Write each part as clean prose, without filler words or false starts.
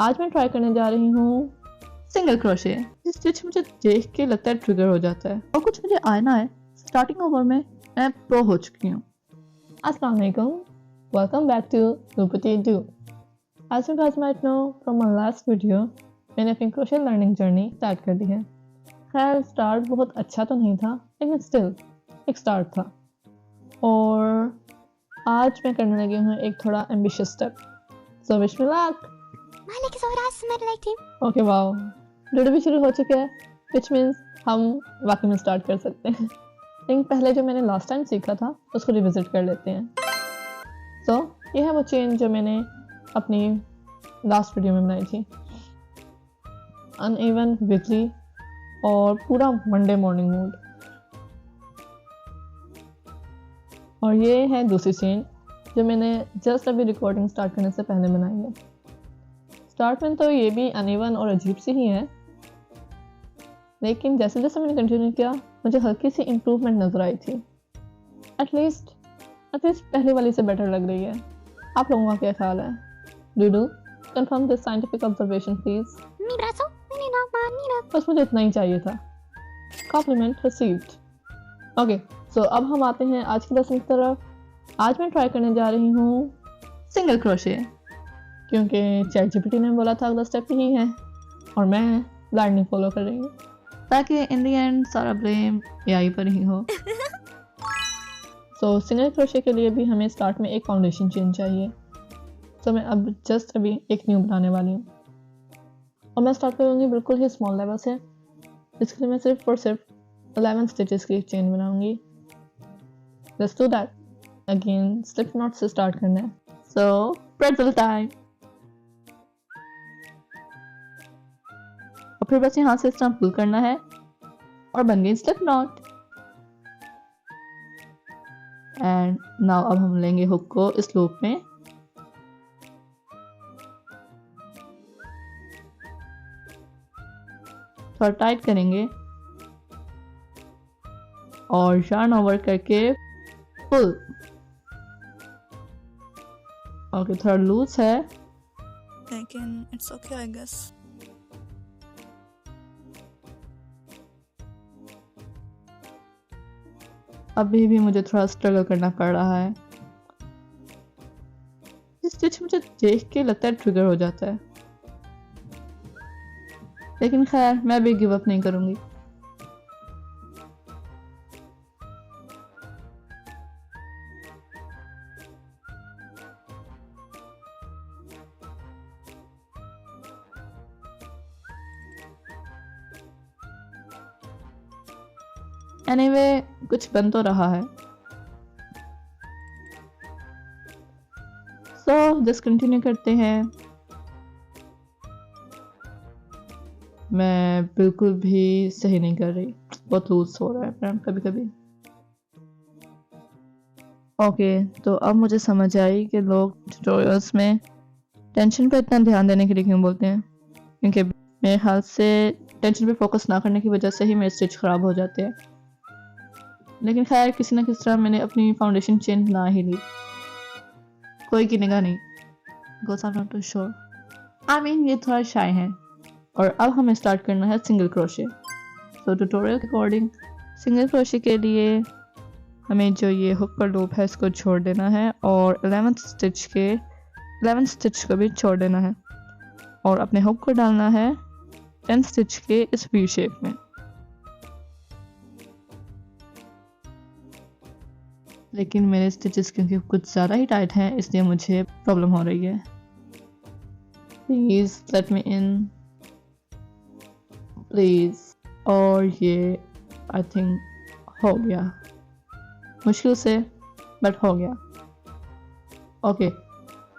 आज मैं ट्राई करने जा रही हूँ सिंगल क्रोशे। इस स्टिच मुझे देख के लगता है ट्रिगर हो जाता है और कुछ मुझे आना है। स्टार्टिंग ओवर में मैं प्रो हो चुकी हूँ। अस्सलाम वालेकुम, welcome back to Lupati Do। As you guys might know from my last video, मैंने अपनी क्रोशे लर्निंग जर्नी स्टार्ट कर दी है। खैर स्टार्ट बहुत अच्छा तो नहीं था, लेकिन स्टिल एक स्टार्ट था। और आज मैं करने लगी हूँ एक थोड़ा ambitious step. So wish me luck. Okay wow, video भी शुरू हो चुका है, विच मीन्स हम वाकई में स्टार्ट कर सकते हैं। लेकिन पहले जो मैंने लास्ट टाइम सीखा था उसको रिविजिट कर लेते हैं। सो ये है वो चेन जो मैंने अपनी लास्ट वीडियो में बनाई थी। अनइवन, विगली और पूरा मंडे मॉर्निंग मूड। और ये है दूसरी चेन जो मैंने जस्ट अभी रिकॉर्डिंग स्टार्ट करने से पहले बनाई है। स्टार्ट में तो ये भी अनइवन और अजीब सी ही है, लेकिन जैसे जैसे मैंने कंटिन्यू किया मुझे हल्की सी इम्प्रूवमेंट नजर आई थी। एटलीस्ट पहले वाली से बेटर लग रही है। आप लोगों का क्या ख्याल है? Do confirm this scientific observation please. बस मुझे इतना ही चाहिए था। Complement received. ओके, सो अब हम आते हैं आज की लेसन की तरफ। आज मैं ट्राई करने जा रही हूँ सिंगल क्रोशे, क्योंकि ChatGPT ने बोला था अगला स्टेप यही है और मैं ब्लाइंडली फॉलो कर रही हूँ, ताकि इन द एंड सारा ब्लेम AI पर ही हो। सो सिंगल क्रोशे के लिए भी हमें स्टार्ट में एक फाउंडेशन चेन चाहिए। तो मैं अब जस्ट अभी एक न्यू बनाने वाली हूँ और मैं स्टार्ट करूँगी बिल्कुल ही स्मॉल लेवल से। इसके लिए मैं सिर्फ और सिर्फ 11 स्टिचेस की एक चेन बनाऊंगी। Let's do that. Again slip not से स्टार्ट करना है। सो प्रेटल टाइम। और फिर बस यहाँ से इस तरह पुल करना है और बन गई स्लिप नॉट। एंड नाउ अब हम लेंगे हुक को इस लूप में थोड़ा टाइट करेंगे और यार्न ओवर करके पुल। ओके, थोड़ा लूज है लेकिन इट्स ओके आई गेस। अभी भी मुझे थोड़ा स्ट्रगल करना पड़ रहा है। इस स्टिच मुझे देख के लगता है ट्रिगर हो जाता है, लेकिन खैर मैं भी गिव अप नहीं करूंगी। एनीवे कुछ बन तो रहा है। सो जस्ट कंटिन्यू करते हैं। मैं बिल्कुल भी सही नहीं कर रही, बहुत लूज हो रहा है कभी कभी। ओके, तो अब मुझे समझ आई कि लोग ट्यूटोरियल्स में टेंशन पर इतना ध्यान देने के लिए क्यों बोलते हैं, क्योंकि मेरे ख्याल से टेंशन पे फोकस ना करने की वजह से ही मेरे स्टिच खराब हो जाते हैं। लेकिन खैर किसी ना किसी तरह मैंने अपनी फाउंडेशन चेन बना ही ली, कोई की निगाह नहीं। Because I am not too sure, I mean ये थोड़ा शाय है। और अब हमें स्टार्ट करना है सिंगल क्रोशे। सो ट्यूटोरियल के अकॉर्डिंग सिंगल क्रोशे के लिए हमें जो ये हुक का लूप है इसको छोड़ देना है और 11 स्टिच को भी छोड़ देना है और अपने हुक को डालना है 10 स्टिच के इस वी शेप में। लेकिन मेरे स्टिचेस क्योंकि कुछ ज़्यादा ही टाइट हैं इसलिए मुझे प्रॉब्लम हो रही है। Please let me in, please. और ये आई थिंक हो गया, मुश्किल से बट हो गया। ओके,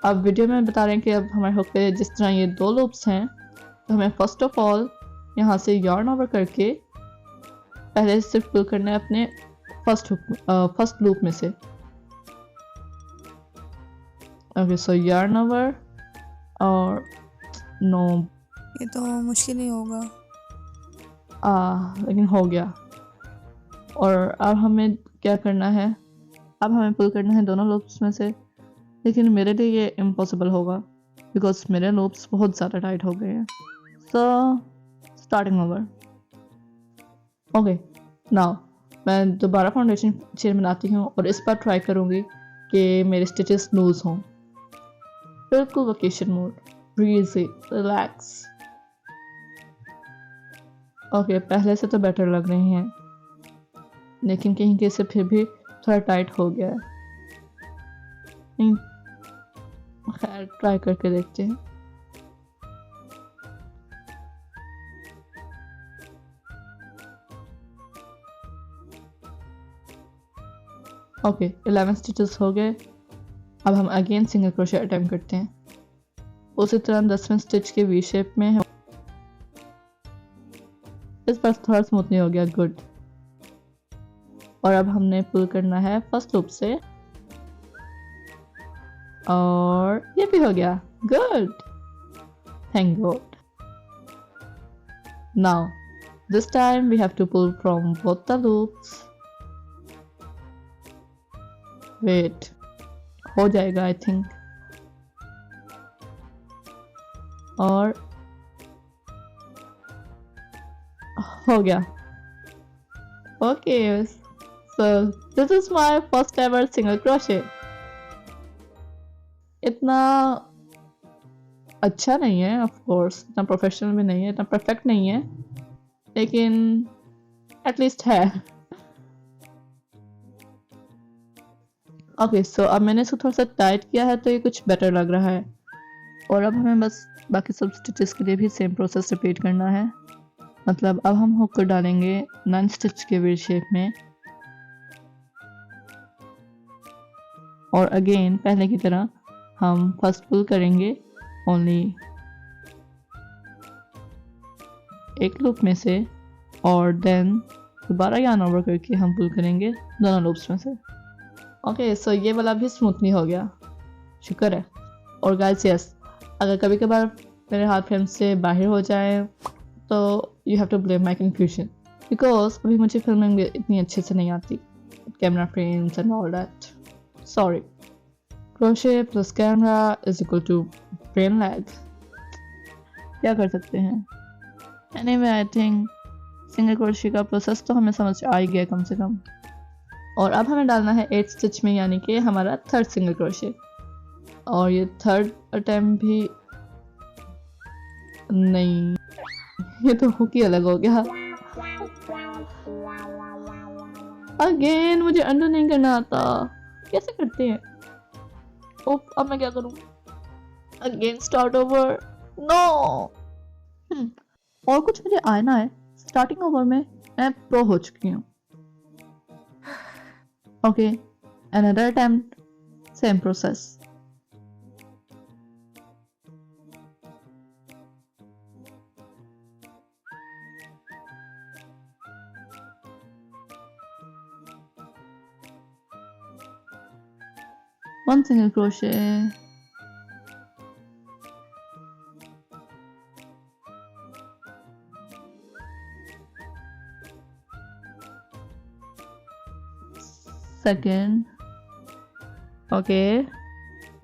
अब वीडियो में बता रहे हैं कि अब हमारे हुक पे जिस तरह ये 2 लूप्स हैं, तो हमें फर्स्ट ऑफ ऑल यहाँ से यार्न ओवर करके पहले सिर्फ पुल करना है अपने फर्स्ट लूप में से। ओके, सो यार्न ओवर और नो, ये तो मुश्किल ही होगा। लेकिन हो गया। और अब हमें क्या करना है, अब हमें पुल करना है दोनों लूप्स में से, लेकिन मेरे लिए ये इम्पॉसिबल होगा बिकॉज मेरे लूप्स बहुत ज़्यादा टाइट हो गए हैं. So starting over. Okay, now मैं दोबारा फाउंडेशन चेन बनाती हूँ और इस बार ट्राई करूँगी कि मेरे स्टिचेस लूज हों. बिल्कुल vacation mode, breezy, relax. Okay, पहले से तो बेटर लग रही हैं, लेकिन कहीं कहीं से फिर भी थोड़ा टाइट हो गया है. नहीं, खैर ट्राई करके देखते हैं. ओके, 11 स्टिचेस हो गए. अब हम अगेन सिंगल क्रोशे अटेम्प्ट करते हैं. उसी तरह 10वें स्टिच के वी शेप में है. इस बार थोड़ा स्मूथली हो गया. गुड. और अब हमने पुल करना है फर्स्ट लूप से और ये भी हो गया. Good, thank God. Now this time we have to pull from both the loops. Wait, हो जाएगा आई थिंक. और हो गया. Okay, so this is my first ever single crochet. इतना अच्छा नहीं है, ऑफ कोर्स इतना प्रोफेशनल भी नहीं है, इतना परफेक्ट नहीं है, लेकिन एटलीस्ट है. ओके, सो अब मैंने इसको थोड़ा सा टाइट किया है तो ये कुछ बेटर लग रहा है. और अब हमें बस बाकी सब स्टिचेस के लिए भी सेम प्रोसेस रिपीट करना है. मतलब अब हम हुक को डालेंगे 9 स्टिच के वी शेप में और अगेन पहले की तरह हम फर्स्ट पुल करेंगे ओनली एक लूप में से और देन दोबारा यार्न ओवर करके हम पुल करेंगे दोनों लूप्स में से. ओके, सो ये वाला भी स्मूथली हो गया, शुक्र है. और गाइस यस, अगर कभी कभार मेरे हाथ फ्रेम से बाहर हो जाए तो you have to blame my confusion, because अभी मुझे फिल्मिंग इतनी अच्छे से नहीं आती, camera frames and all that. Sorry. Crochet plus camera is equal to brain lag. क्या कर सकते हैं. Anyway, I think single crochet का प्रोसेस तो हमें समझ आ ही गया कम से कम. और अब हमें डालना है 8 स्टिच में, यानी कि हमारा थर्ड सिंगल क्रोशे. और ये थर्ड अटेम्प्ट भी नहीं, ये तो हुक ही अलग हो गया. अगेन मुझे अंडू नहीं करना आता. कैसे करते हैं. ओप, अब मैं क्या करूं. Again start over. नो. और कुछ मुझे आना है. स्टार्टिंग ओवर में मैं प्रो हो चुकी हूँ. Okay, another attempt, same process. One single crochet. Second. Okay,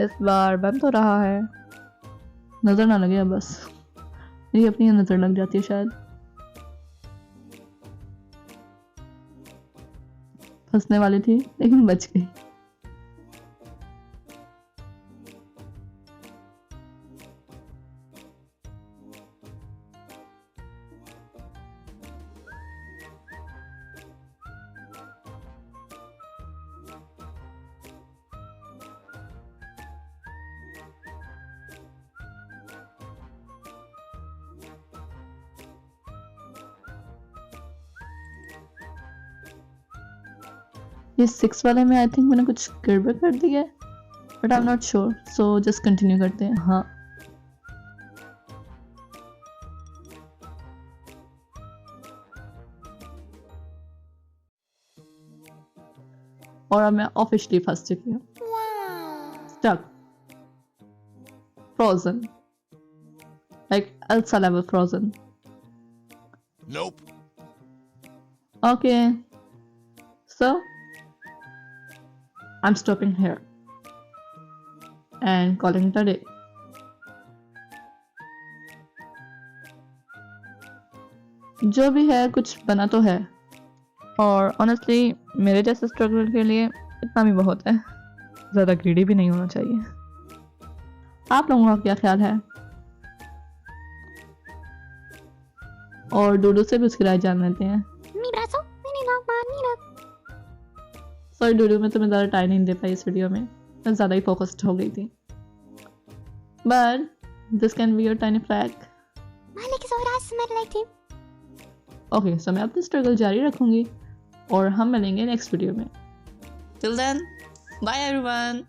इस बार बन तो रहा है. नजर ना लगे अब बस. मेरी अपनी नजर लग जाती है शायद. फंसने वाली थी लेकिन बच गई. ये 6 वाले में आई थिंक मैंने कुछ गड़बड़ कर दी है, but I am not sure, so just continue करते हैं. हाँ, और अब मैं ऑफिशियली फंस चुकी हूँ. Stuck, frozen, like Elsa level frozen. Nope. Okay, so I'm stopping here and calling it a day. जो भी है कुछ बना तो है, और ऑनेस्टली मेरे जैसे स्ट्रगल के लिए इतना भी बहुत है, ज़्यादा ग्रीडी भी नहीं होना चाहिए। आप लोगों का क्या ख्याल है? और डूडू से भी उसकी राय जान लेते हैं। सॉरी डूडू, मैं तुम्हें ज़्यादा टाइम नहीं दे पाई इस वीडियो में, मैं ज़्यादा ही फोकस्ड हो गई थी, but this can be your tiny flag. Okay, so मैं अपनी स्ट्रगल जारी रखूंगी और हम मिलेंगे नेक्स्ट वीडियो में। Till then, bye everyone.